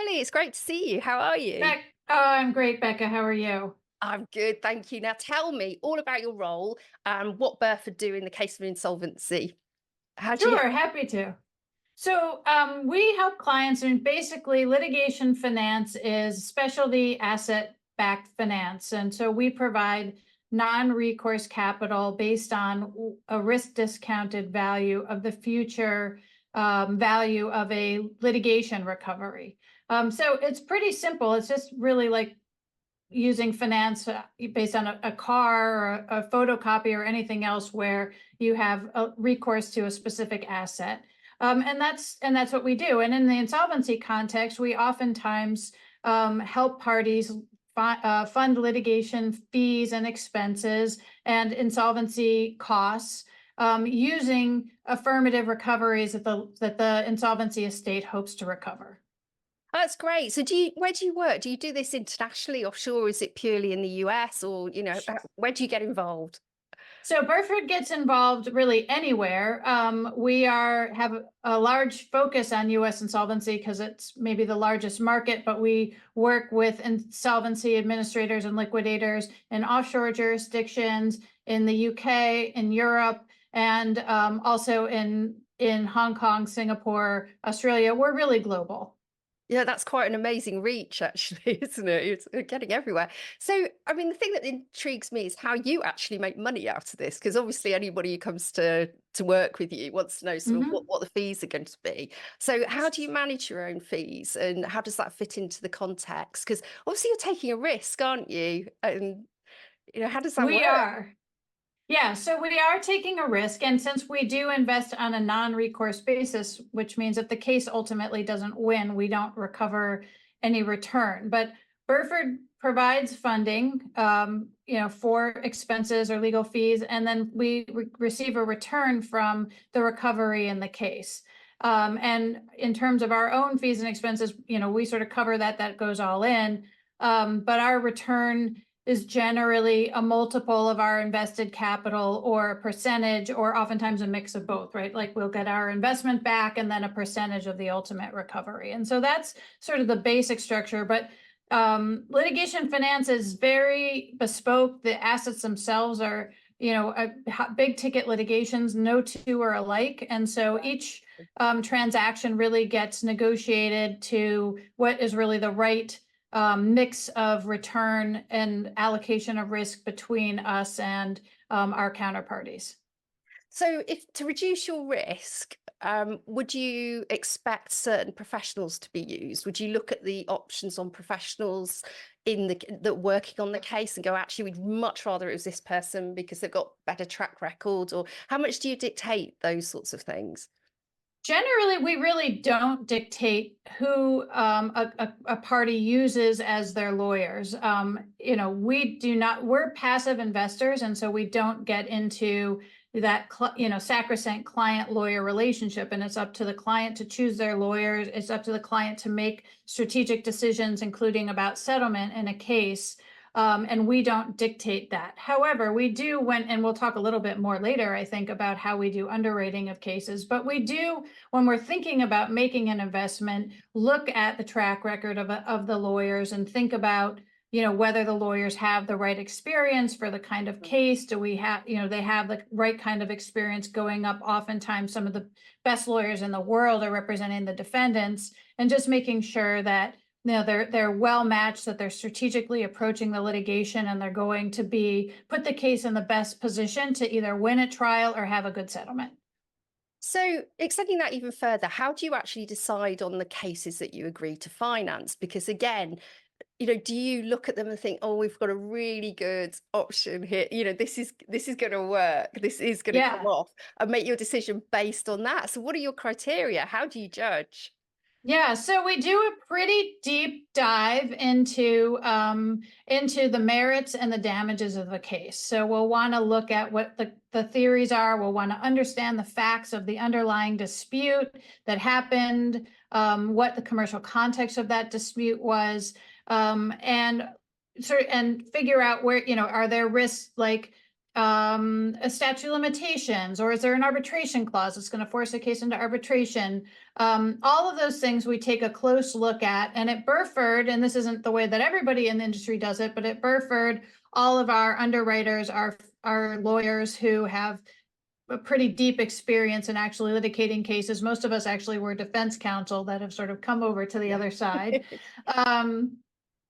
Emily, it's great to see you. How are you? I'm great, Becca. How are you? I'm good, thank you. Now tell me all about your role and what Burford do in the case of insolvency. How do you Sure, happy to. We help clients, and basically, litigation finance is specialty asset-backed finance. And so we provide non-recourse capital based on a risk discounted value of the future value of a litigation recovery. So it's pretty simple. It's just really like using finance based on a car or a photocopy or anything else where you have a recourse to a specific asset. And that's what we do. And in the insolvency context, we oftentimes help parties fund litigation fees and expenses and insolvency costs using affirmative recoveries that the insolvency estate hopes to recover. That's great. So where do you work? Do you do this internationally, offshore? Is it purely in the US or, where do you get involved? So Burford gets involved really anywhere. We have a large focus on U.S. insolvency because it's maybe the largest market, but we work with insolvency administrators and liquidators in offshore jurisdictions in the UK, in Europe, and also in Hong Kong, Singapore, Australia. We're really global. Yeah, that's quite an amazing reach, actually, isn't it? It's getting everywhere. So, I mean, the thing that intrigues me is how you actually make money out of this, because obviously anybody who comes to work with you wants to know sort of Mhm. what the fees are going to be. So, how do you manage your own fees, and how does that fit into the context? Because obviously you're taking a risk, aren't you? And how does that We work? are. Yeah, so we are taking a risk. And since we do invest on a non-recourse basis, which means if the case ultimately doesn't win, we don't recover any return. But Burford provides funding, for expenses or legal fees, and then we receive a return from the recovery in the case. And in terms of our own fees and expenses, we sort of cover that goes all in. But our return is generally a multiple of our invested capital or a percentage, or oftentimes a mix of both, right? Like we'll get our investment back and then a percentage of the ultimate recovery. And so that's sort of the basic structure. But litigation finance is very bespoke. The assets themselves are, big ticket litigations. No two are alike. And so each transaction really gets negotiated to what is really the right mix of return and allocation of risk between us and our counterparties. So, if to reduce your risk, would you expect certain professionals to be used? Would you look at the options on professionals in that working on the case and go, actually, we'd much rather it was this person because they've got better track record? Or how much do you dictate those sorts of things? Generally, we really don't dictate who a party uses as their lawyers. We do not, we're passive investors, and so we don't get into that, sacrosanct client-lawyer relationship. And it's up to the client to choose their lawyers. It's up to the client to make strategic decisions, including about settlement in a case. And we don't dictate that. However, we do and we'll talk a little bit more later, I think, about how we do underwriting of cases, but we do, when we're thinking about making an investment, look at the track record of the lawyers and think about, whether the lawyers have the right experience for the kind of case. Do we have, they have the right kind of experience going up. Oftentimes, some of the best lawyers in the world are representing the defendants, and just making sure that they're well matched, that they're strategically approaching the litigation, and they're going to put the case in the best position to either win a trial or have a good settlement. So, extending that even further, how do you actually decide on the cases that you agree to finance? Because again, do you look at them and think, oh, we've got a really good option here, this is going to work, this is going to come Yeah. off, and make your decision based on that? So what are your criteria? How do you judge? Yeah, so we do a pretty deep dive into the merits and the damages of the case. So we'll want to look at what the theories are. We'll want to understand the facts of the underlying dispute that happened, what the commercial context of that dispute was, and figure out where, are there risks like a statute of limitations, or is there an arbitration clause that's going to force a case into arbitration? All of those things we take a close look at. And at Burford, and this isn't the way that everybody in the industry does it, but at Burford, all of our underwriters are lawyers who have a pretty deep experience in actually litigating cases. Most of us actually were defense counsel that have sort of come over to the other side.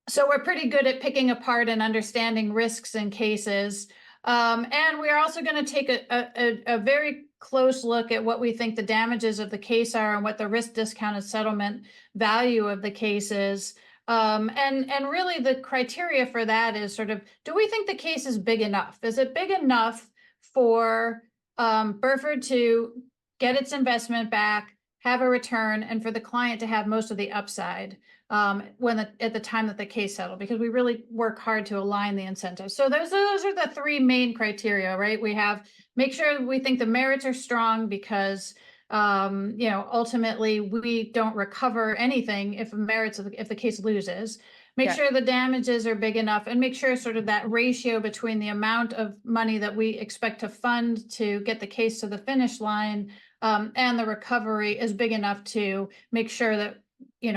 So we're pretty good at picking apart and understanding risks in cases. And we're also going to take a very close look at what we think the damages of the case are and what the risk discounted settlement value of the case is. And really the criteria for that is sort of, do we think the case is big enough? Is it big enough for Burford to get its investment back, have a return, and for the client to have most of the upside at the time that the case settled, because we really work hard to align the incentives. So those are the three main criteria, right? We have make sure we think the merits are strong, because ultimately we don't recover anything if the case loses. Make sure the damages are big enough, and make sure sort of that ratio between the amount of money that we expect to fund to get the case to the finish line and the recovery is big enough to make sure that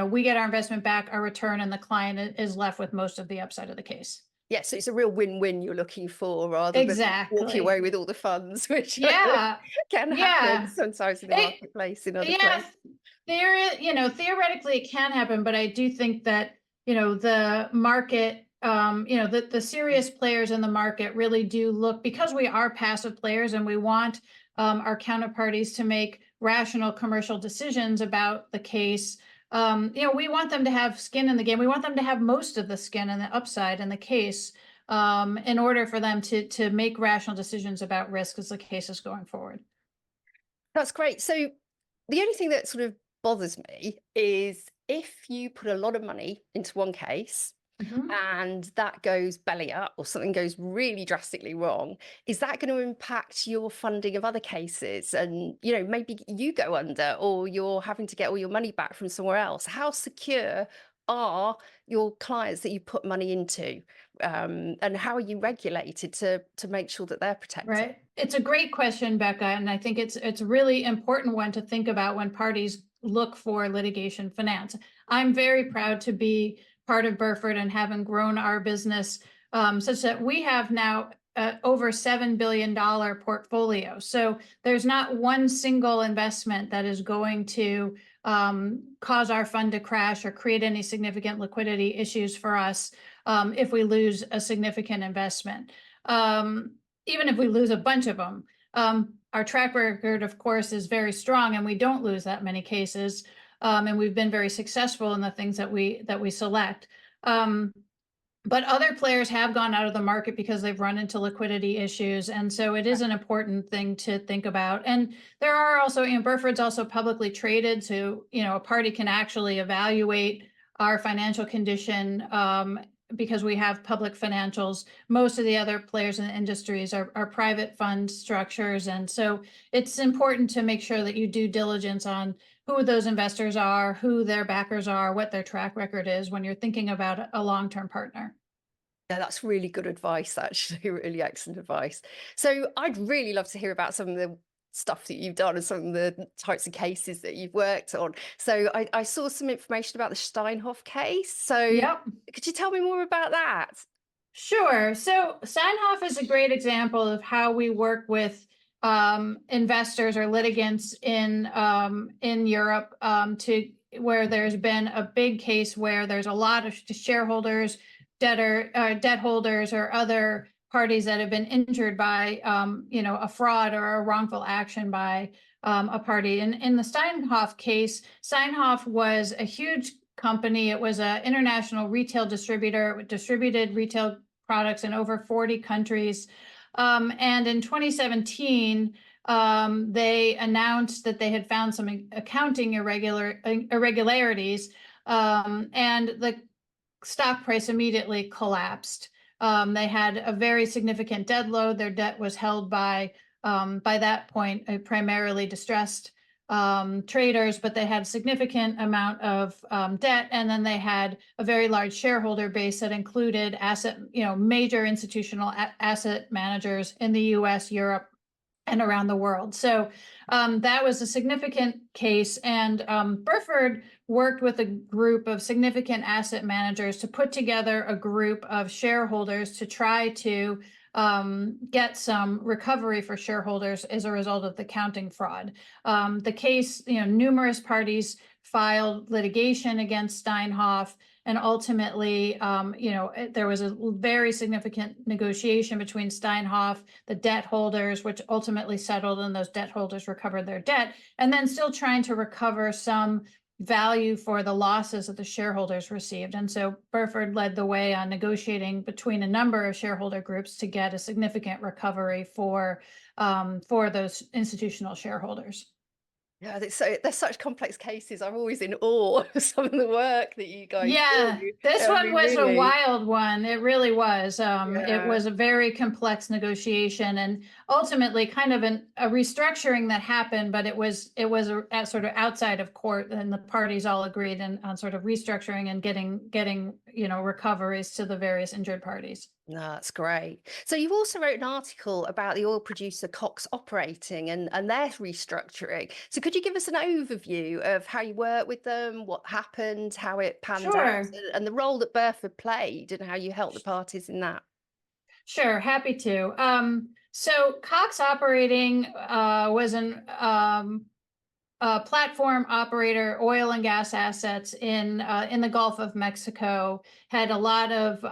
we get our investment back, our return, and the client is left with most of the upside of the case. Yeah, so it's a real win-win you're looking for, rather than walking away with all the funds, which can happen sometimes in the marketplace in other places. Theoretically it can happen, but I do think that the market, the serious players in the market really do look, because we are passive players and we want our counterparties to make rational commercial decisions about the case. We want them to have skin in the game. We want them to have most of the skin and the upside in the case in order for them to make rational decisions about risk as the case is going forward. That's great. So the only thing that sort of bothers me is if you put a lot of money into one case and that goes belly up, or something goes really drastically wrong, is that going to impact your funding of other cases? And, maybe you go under, or you're having to get all your money back from somewhere else. How secure are your clients that you put money into? And how are you regulated to make sure that they're protected? Right. It's a great question, Becca. And I think it's a really important one to think about when parties look for litigation finance. I'm very proud to be part of Burford and having grown our business such that we have now over $7 billion portfolio. So there's not one single investment that is going to cause our fund to crash or create any significant liquidity issues for us if we lose a significant investment. Even if we lose a bunch of them. Our track record, of course, is very strong, and we don't lose that many cases. And we've been very successful in the things that we select. But other players have gone out of the market because they've run into liquidity issues. And so it is an important thing to think about. And there are also, Burford's also publicly traded, so, a party can actually evaluate our financial condition because we have public financials. Most of the other players in the industries are private fund structures. And so it's important to make sure that you do diligence on who those investors are, who their backers are, what their track record is when you're thinking about a long-term partner. Yeah, that's really good advice, actually, really excellent advice. So I'd really love to hear about some of the stuff that you've done and some of the types of cases that you've worked on. So I saw some information about the Steinhoff case. So could you tell me more about that? Sure. So Steinhoff is a great example of how we work with investors or litigants in Europe where there's been a big case where there's a lot of shareholders, debt holders, or other parties that have been injured by a fraud or a wrongful action by a party. In the Steinhoff case, Steinhoff was a huge company. It was an international retail distributor. It distributed retail products in over 40 countries. And in 2017, they announced that they had found some accounting irregularities, and the stock price immediately collapsed. They had a very significant debt load. Their debt was held by that point, a primarily distressed traders, but they had significant amount of debt, and then they had a very large shareholder base that included major institutional asset managers in the U.S., Europe, and around the world. So that was a significant case, and Burford worked with a group of significant asset managers to put together a group of shareholders to try to get some recovery for shareholders as a result of the counting fraud. The case, numerous parties filed litigation against Steinhoff, and ultimately, there was a very significant negotiation between Steinhoff, the debt holders, which ultimately settled, and those debt holders recovered their debt, and then still trying to recover some value for the losses that the shareholders received. And so Burford led the way on negotiating between a number of shareholder groups to get a significant recovery for those institutional shareholders. Yeah, they're such complex cases. I'm always in awe of some of the work that you guys Yeah, do. this I one mean, was a really, wild one. It really was. It yeah. was a very complex negotiation, and ultimately kind of a restructuring that happened, but it was a sort of outside of court, and the parties all agreed on sort of restructuring and getting recoveries to the various injured parties. No, that's great. So you also wrote an article about the oil producer Cox Operating and their restructuring. So could you give us an overview of how you worked with them, what happened, how it panned out, Sure. and the role that Burford played and how you helped the parties in that? Sure, happy to. So Cox Operating was a platform operator, oil and gas assets in the Gulf of Mexico, had a lot of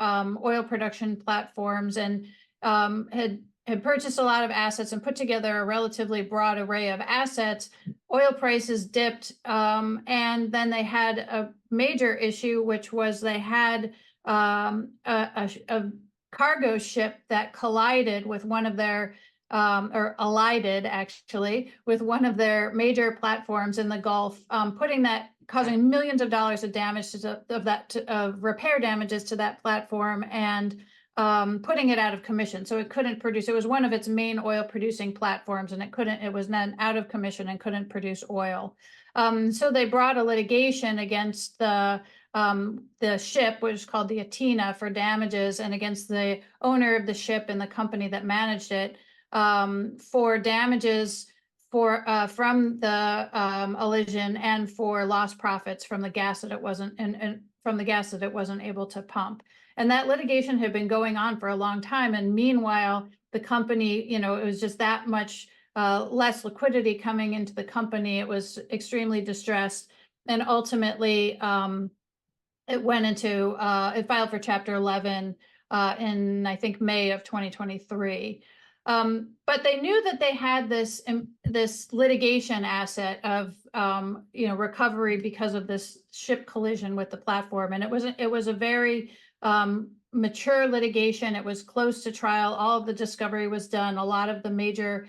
oil production platforms, and had purchased a lot of assets and put together a relatively broad array of assets. Oil prices dipped, and then they had a major issue, which was they had a cargo ship that collided with one of their or alighted actually with one of their major platforms in the Gulf, causing millions of dollars of damage of repair damages to that platform, and putting it out of commission. So it couldn't produce. It was one of its main oil producing platforms, and it was then out of commission and couldn't produce oil. So they brought a litigation against the ship, which is called the Athena, for damages, and against the owner of the ship and the company that managed it, for damages from the elision, and for lost profits from the gas that it wasn't able to pump. And that litigation had been going on for a long time. And meanwhile, the company, it was just that much less liquidity coming into the company. It was extremely distressed, and ultimately it filed for Chapter 11 in, I think, May of 2023. But they knew that they had this litigation asset of recovery because of this ship collision with the platform, and it was a very mature litigation. It was close to trial. All of the discovery was done. A lot of the major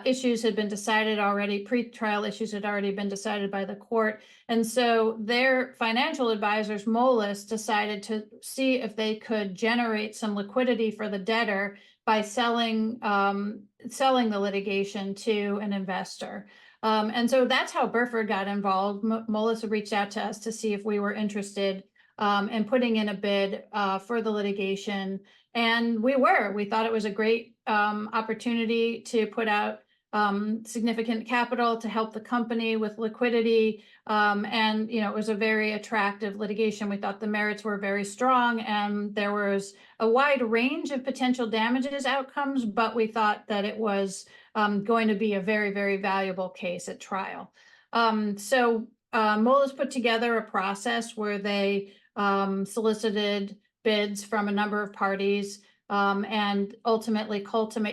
issues had been decided already. Pre-trial issues had already been decided by the court. And so their financial advisors, Moelis, decided to see if they could generate some liquidity for the debtor by selling the litigation to an investor. And so that's how Burford got involved. Moelis reached out to us to see if we were interested in putting in a bid for the litigation. And we thought it was a great opportunity to put out significant capital to help the company with liquidity. And, it was a very attractive litigation. We thought the merits were very strong, and there was a wide range of potential damages outcomes, but we thought that it was going to be a very, very valuable case at trial. So Moelis put together a process where they solicited bids from a number of parties, and ultimately culminated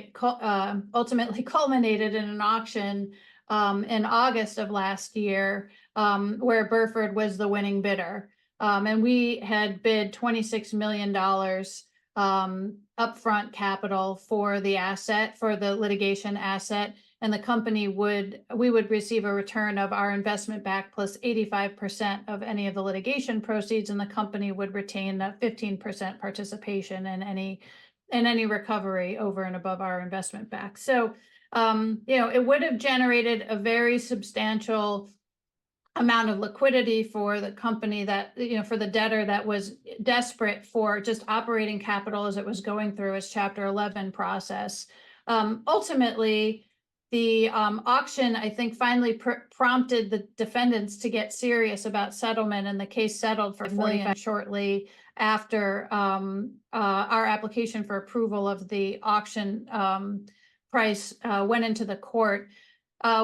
in an auction in August of last year, where Burford was the winning bidder. And we had bid $26 million upfront capital for the litigation asset, and the company we would receive a return of our investment back plus 85% of any of the litigation proceeds, and the company would retain a 15% participation in any recovery over and above our investment back. So it would have generated a very substantial amount of liquidity for the company that, for the debtor that was desperate for just operating capital as it was going through its Chapter 11 process. Ultimately, the auction, I think, finally prompted the defendants to get serious about settlement, and the case settled for $1 million shortly after our application for approval of the auction price went into the court.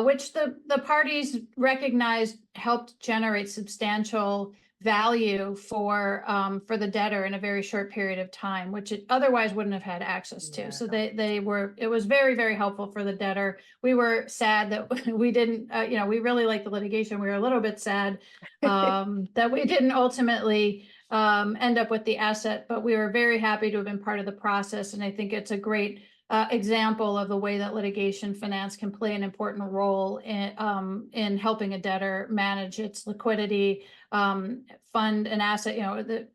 Which the parties recognized helped generate substantial value for the debtor in a very short period of time, which it otherwise wouldn't have had access to. So it was very, very helpful for the debtor. We were sad that we didn't, we really liked the litigation. We were a little bit sad that we didn't ultimately end up with the asset, but we were very happy to have been part of the process. And I think it's a great example of the way that litigation finance can play an important role in helping a debtor manage its liquidity, fund an asset.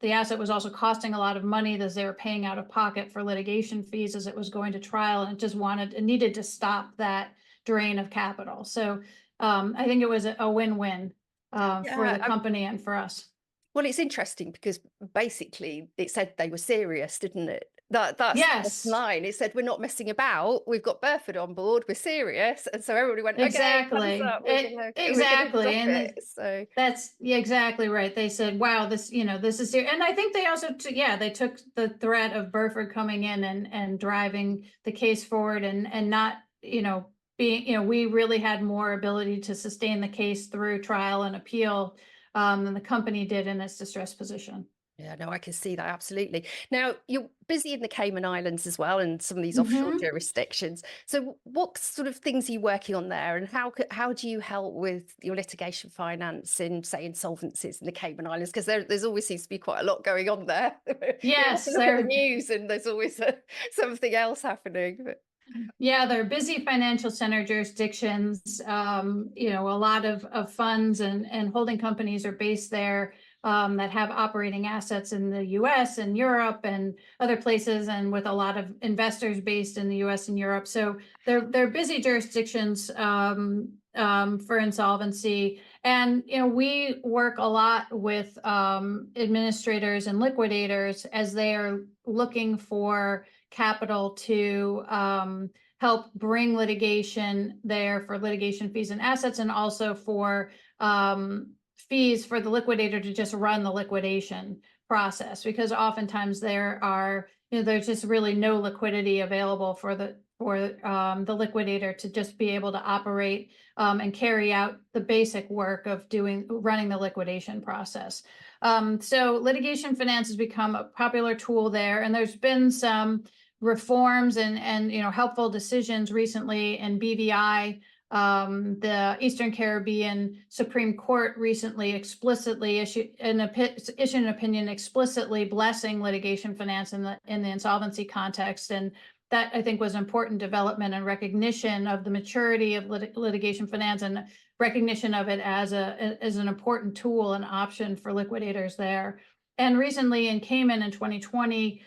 The asset was also costing a lot of money as they were paying out of pocket for litigation fees as it was going to trial, and it needed to stop that drain of capital. So I think it was a win-win for the company and for us. Well, it's interesting because basically it said they were serious, didn't it? That's Yes. the line. It said, we're not messing about. We've got Burford on board. We're serious. And so everybody went, exactly. okay, Exactly. And so that's exactly right. They said, wow, this is serious. And I think they also, they took the threat of Burford coming in and driving the case forward and not, being, we really had more ability to sustain the case through trial and appeal than the company did in its distressed position. Yeah, no, I can see that, absolutely. Now, you're busy in the Cayman Islands as well, and some of these offshore jurisdictions. So what sort of things are you working on there, and how do you help with your litigation finance in, say, insolvencies in the Cayman Islands? Because there's always seems to be quite a lot going on there. Yes, look at the news and there's always something else happening. Yeah, they're busy financial center jurisdictions. A lot of funds and holding companies are based there that have operating assets in the US and Europe and other places, and with a lot of investors based in the US and Europe. So they're busy jurisdictions for insolvency. And we work a lot with administrators and liquidators as they are looking for capital to help bring litigation there for litigation fees and assets, and also for fees for the liquidator to just run the liquidation process, because oftentimes there's just really no liquidity available for the liquidator to just be able to operate and carry out the basic work of running the liquidation process. So litigation finance has become a popular tool there, and there's been some reforms and helpful decisions recently in BVI. The Eastern Caribbean Supreme Court recently explicitly issued an opinion explicitly blessing litigation finance in the insolvency context, and that, I think, was an important development and recognition of the maturity of litigation finance, and recognition of it as an important tool and option for liquidators there. And recently in Cayman in 2020,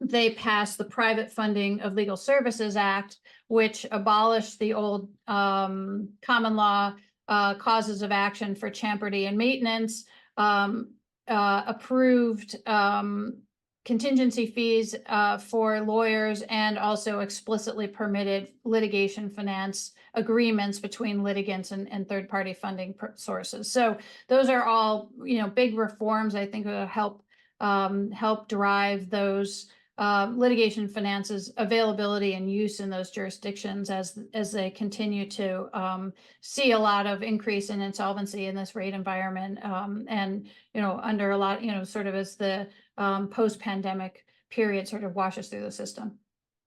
they passed the Private Funding of Legal Services Act, which abolished the old common law causes of action for champerty and maintenance, approved contingency fees for lawyers, and also explicitly permitted litigation finance agreements between litigants and third-party funding sources. So those are all big reforms, I think, will help drive those litigation finance's availability and use in those jurisdictions as they continue to see a lot of increase in insolvency in this rate environment, and under a lot, sort of as the post-pandemic period sort of washes through the system.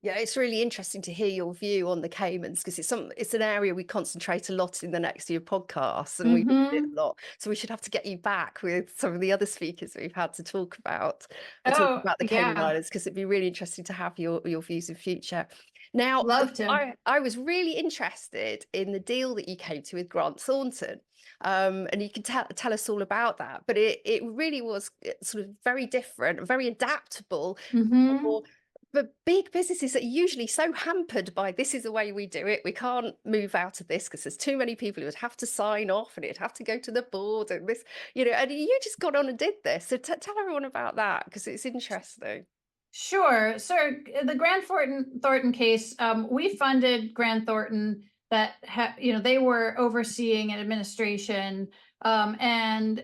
Yeah, it's really interesting to hear your view on the Caymans, because it's an area we concentrate a lot in the Nexia podcast, and we visit a lot. So we should have to get you back with some of the other speakers we've had to talk about the Cayman Islands, because it'd be really interesting to have your views in future. Now, love to. I was really interested in the deal that you came to with Grant Thornton. And you can tell us all about that. But it really was sort of very different, very adaptable, but big businesses are usually so hampered by this is the way we do it. We can't move out of this because there's too many people who would have to sign off and it'd have to go to the board and this, and you just got on and did this. So tell everyone about that because it's interesting. Sure. So the Grant Thornton case, we funded Grant Thornton that they were overseeing an administration, and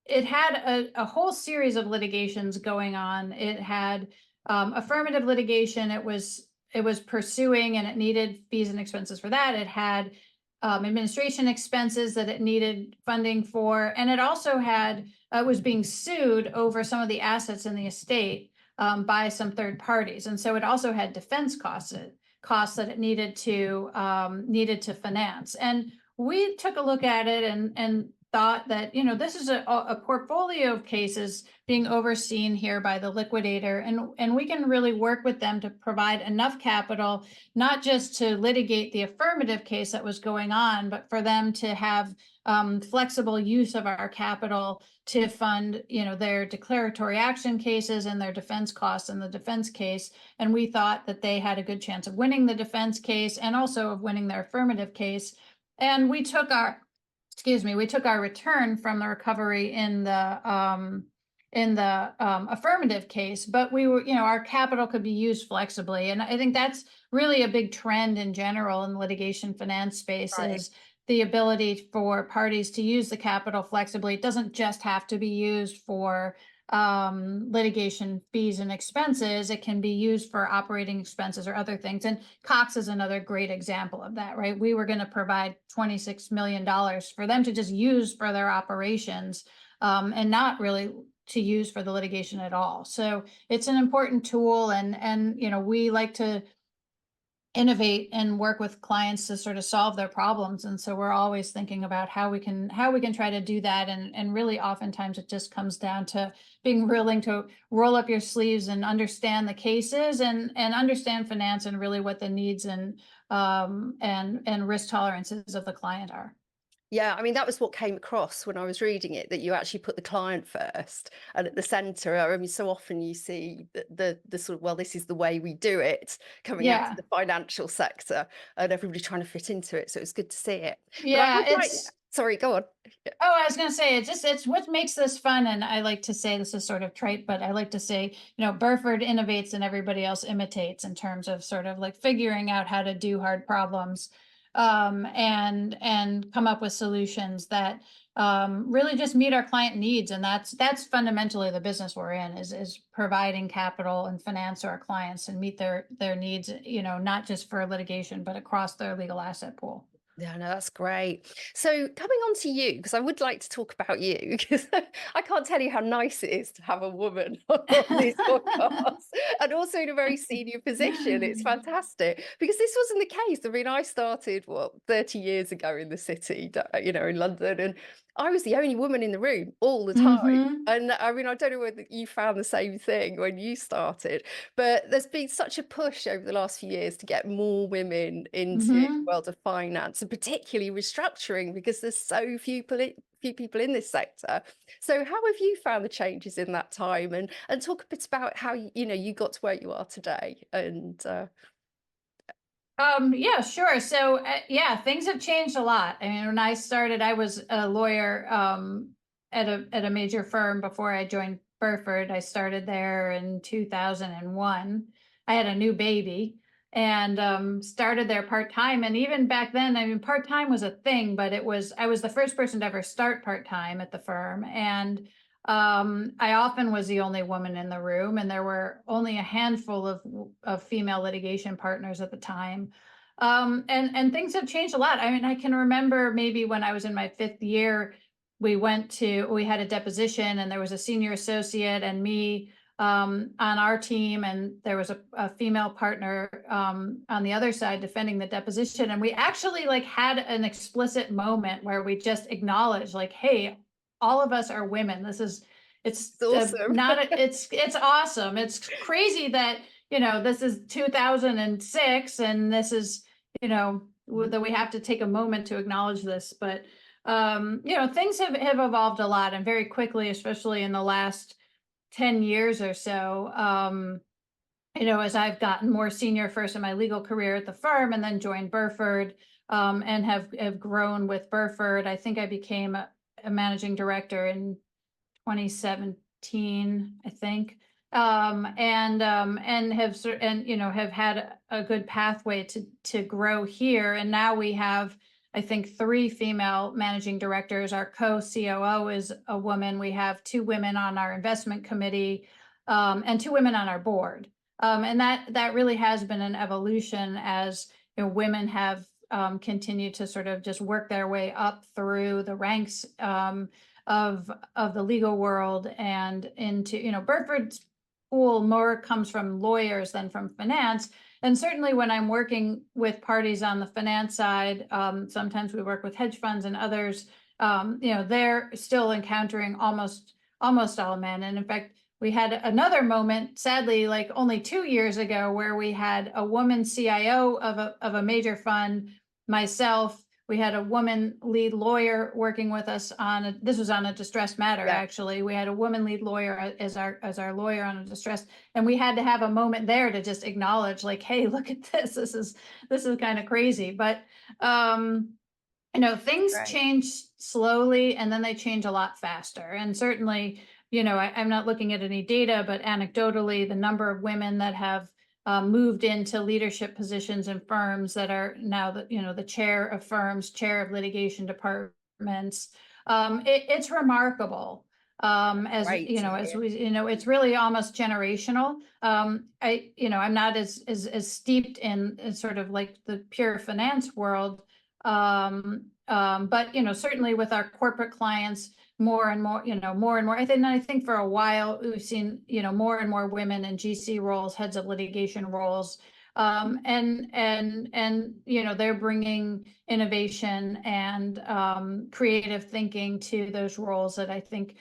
it had a whole series of litigations going on. It had affirmative litigation. It was pursuing, and it needed fees and expenses for that. It had administration expenses that it needed funding for, and it also had was being sued over some of the assets in the estate by some third parties, and so it also had defense costs that it needed to finance. And we took a look at it and thought that this is a portfolio of cases being overseen here by the liquidator, and we can really work with them to provide enough capital, not just to litigate the affirmative case that was going on, but for them to have flexible use of our capital to fund their declaratory action cases and their defense costs in the defense case. And we thought that they had a good chance of winning the defense case and also of winning their affirmative case. And we took our return from the recovery in the affirmative case, but we were, our capital could be used flexibly. And I think that's really a big trend in general in the litigation finance space, Right. is the ability for parties to use the capital flexibly. It doesn't just have to be used for litigation fees and expenses. It can be used for operating expenses or other things. And Cox is another great example of that, right? We were going to provide $26 million for them to just use for their operations, and not really to use for the litigation at all. So it's an important tool, and we like to innovate and work with clients to sort of solve their problems. And so we're always thinking about how we can try to do that. And really oftentimes it just comes down to being willing to roll up your sleeves and understand the cases and understand finance and really what the needs and risk tolerances of the client are. Yeah, I mean, that was what came across when I was reading it, that you actually put the client first and at the center. I mean, so often you see the sort of, well, this is the way we do it coming out Yeah. of the financial sector and everybody trying to fit into it. So it's good to see it. But I Yeah, would like, sorry, go on. oh, I was going to say, it's what makes this fun. And I like to say, this is sort of trite, but I like to say, Burford innovates and everybody else imitates, in terms of sort of like figuring out how to do hard problems, and come up with solutions that really just meet our client needs. And that's fundamentally the business we're in, is providing capital and finance to our clients and meet their needs, not just for litigation, but across their legal asset pool. Yeah, no, that's great. So coming on to you, because I would like to talk about you, because I can't tell you how nice it is to have a woman on these podcasts, and also in a very senior position. It's fantastic because this wasn't the case. I mean, I started, 30 years ago in the city, in London, and I was the only woman in the room all the time. Mm-hmm. And I mean, I don't know whether you found the same thing when you started, but there's been such a push over the last few years to get more women into the Mm-hmm. world of finance, and particularly restructuring, because there's so few people in this sector. So how have you found the changes in that time, and talk a bit about how you got to where you are today? And Yeah, sure. So, yeah, things have changed a lot. I mean, when I started, I was a lawyer at a major firm before I joined Burford. I started there in 2001. I had a new baby and started there part-time. And even back then, I mean, part-time was a thing, but I was the first person to ever start part-time at the firm. And I often was the only woman in the room, and there were only a handful of female litigation partners at the time. And things have changed a lot. I mean, I can remember maybe when I was in my 5th year, we had a deposition, and there was a senior associate and me on our team, and there was a female partner on the other side defending the deposition. And we actually had an explicit moment where we just acknowledged, hey, all of us are women. It's awesome. it's awesome. It's crazy that, this is 2006, and this is, that we have to take a moment to acknowledge this. But, things have evolved a lot, and very quickly, especially in the last 10 years or so. as I've gotten more senior first in my legal career at the firm and then joined Burford, and have grown with Burford. I think I became a managing director in 2017, I think. And have had a good pathway to grow here. And now we have, I think, 3 female managing directors. Our co-COO is a woman. We have 2 women on our investment committee, and 2 women on our board. And that really has been an evolution as women have continued to sort of just work their way up through the ranks of the legal world and into, Burford's pool more comes from lawyers than from finance. And certainly when I'm working with parties on the finance side, sometimes we work with hedge funds and others, they're still encountering almost all men. And in fact, we had another moment, sadly, like only 2 years ago, where we had a woman CIO of a major fund, myself. We had a woman lead lawyer working with us this was on a distressed matter, actually. We had a woman lead lawyer as our lawyer on a distress, and we had to have a moment there to just acknowledge, like, hey, look at this. This is kind of crazy. But things change slowly and then they change a lot faster. And certainly, I'm not looking at any data, but anecdotally, the number of women that have moved into leadership positions in firms that are now the chair of firms, chair of litigation departments. It's remarkable. As it's really almost generational. I'm not as steeped in sort of like the pure finance world. But certainly with our corporate clients, more and more. I think for a while we've seen, more and more women in GC roles, heads of litigation roles. And they're bringing innovation and creative thinking to those roles that I think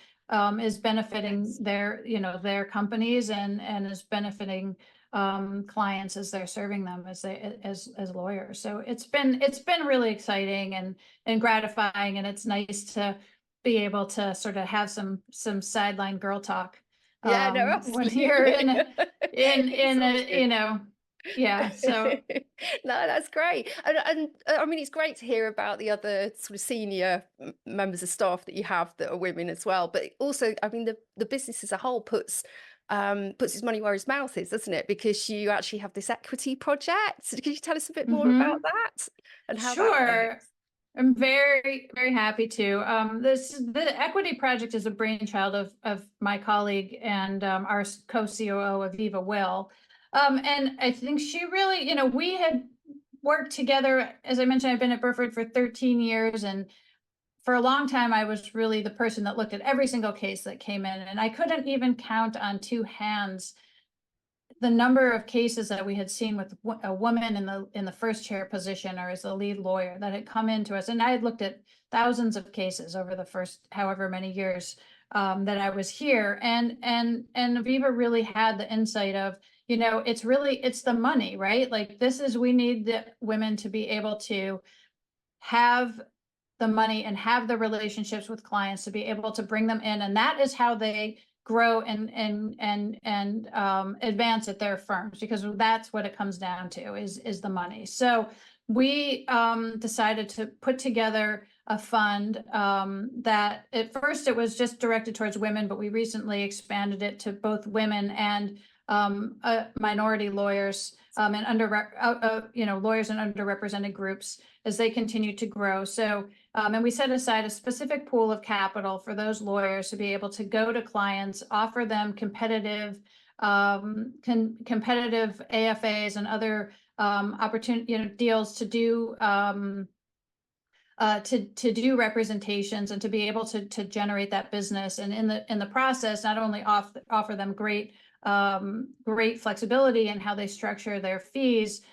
is benefiting their companies and is benefiting clients as they're serving them as lawyers. So it's been really exciting and gratifying, and it's nice to be able to sort of have some sideline girl talk. Yeah, no, When absolutely. you're in a, yeah. So no, that's great. And I mean, it's great to hear about the other sort of senior members of staff that you have that are women as well. But also, I mean, the business as a whole puts his money where his mouth is, doesn't it? Because you actually have this equity project. So could you tell us a bit more about that and how that works? I'm very, very happy to. The equity project is a brainchild of my colleague and our co-COO, Aviva Will. And I think she really, we had worked together. As I mentioned, I've been at Burford for 13 years. And for a long time, I was really the person that looked at every single case that came in. And I couldn't even count on 2 hands the number of cases that we had seen with a woman in the first chair position or as the lead lawyer that had come into us. And I had looked at thousands of cases over the first however many years that I was here. And Aviva really had the insight of, it's the money, right? Like we need the women to be able to have the money and have the relationships with clients to be able to bring them in. And that is how they grow and advance at their firms, because that's what it comes down to is the money. So we decided to put together a fund that at first it was just directed towards women, but we recently expanded it to both women and minority lawyers and lawyers in underrepresented groups as they continue to grow. So, and we set aside a specific pool of capital for those lawyers to be able to go to clients, offer them competitive AFAs and other opportunity, deals to do representations and to be able to generate that business, and in the process, not only offer them great flexibility in how they structure their fees,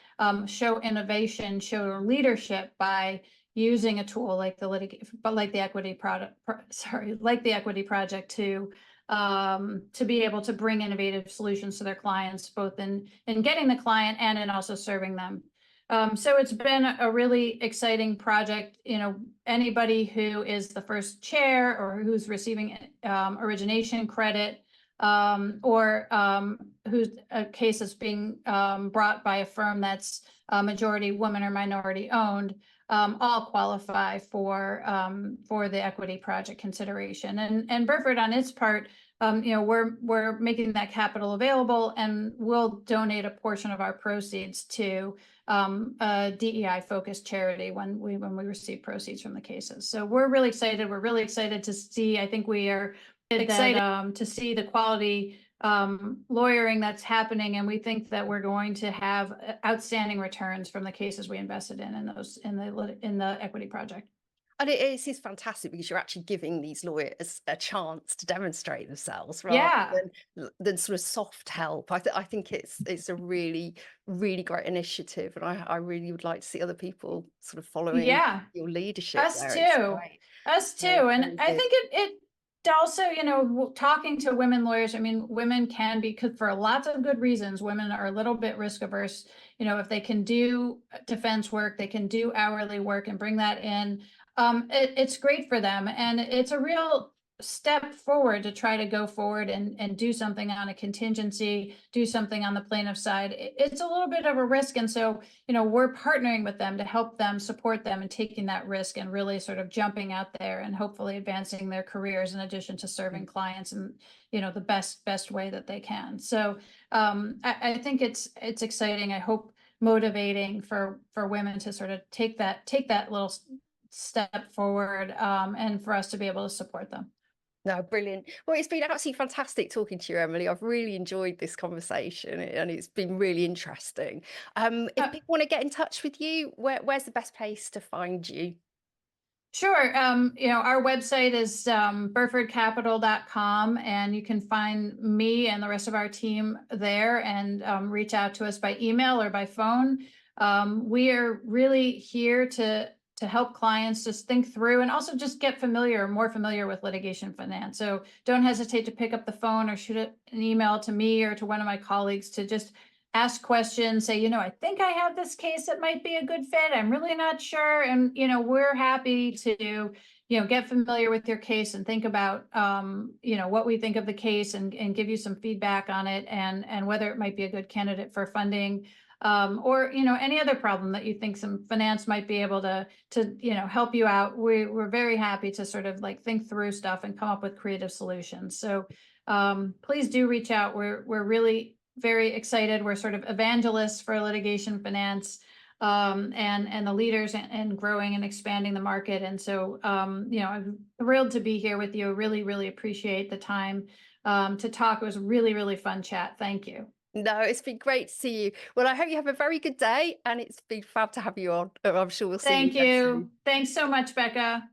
show innovation, show leadership by using a tool like the equity project to be able to bring innovative solutions to their clients, both in getting the client and in also serving them. So it's been a really exciting project. Anybody who is the first chair or who's receiving origination credit or whose a case is being brought by a firm that's majority woman or minority owned, all qualify for the equity project consideration. And Burford, on its part, we're making that capital available, and we'll donate a portion of our proceeds to a DEI focused charity when we receive proceeds from the cases. So we're really excited. We're really excited to see. I think we are excited to see the quality lawyering that's happening, and we think that we're going to have outstanding returns from the cases we invested in the equity project. And it is fantastic because you're actually giving these lawyers a chance to demonstrate themselves rather Yeah. than sort of soft help. I think it's a really, really great initiative, and I really would like to see other people sort of following Yeah. your leadership Us there. It's too. great. Us too. No, And really I good. think it also, talking to women lawyers, I mean, women can be, for lots of good reasons, women are a little bit risk averse. If they can do defense work, they can do hourly work and bring that in. It's great for them. And it's a real step forward to try to go forward and do something on a contingency, do something on the plaintiff side. It's a little bit of a risk. And so, we're partnering with them to help them, support them in taking that risk and really sort of jumping out there and hopefully advancing their careers in addition to serving clients in, the best way that they can. So I think it's exciting. I hope motivating for women to sort of take that little step forward, and for us to be able to support them. No, brilliant. Well, it's been absolutely fantastic talking to you, Emily. I've really enjoyed this conversation and it's been really interesting. If people want to get in touch with you, where's the best place to find you? Sure. Our website is burfordcapital.com, and you can find me and the rest of our team there, and reach out to us by email or by phone. We are really here to help clients just think through and also just get more familiar with litigation finance. So don't hesitate to pick up the phone or shoot an email to me or to one of my colleagues to just ask questions, say, I think I have this case that might be a good fit. I'm really not sure. And, we're happy to, get familiar with your case and think about, what we think of the case and give you some feedback on it, and whether it might be a good candidate for funding, or, any other problem that you think some finance might be able to help you out. We're very happy to sort of think through stuff and come up with creative solutions. So please do reach out. We're really very excited. We're sort of evangelists for litigation finance, and the leaders and growing and expanding the market. And so, I'm thrilled to be here with you. Really, really appreciate the time to talk. It was a really, really fun chat. Thank you. No, it's been great to see you. Well, I hope you have a very good day, and it's been fab to have you on. I'm sure we'll see you Thank again you. soon. Thanks so much, Becca.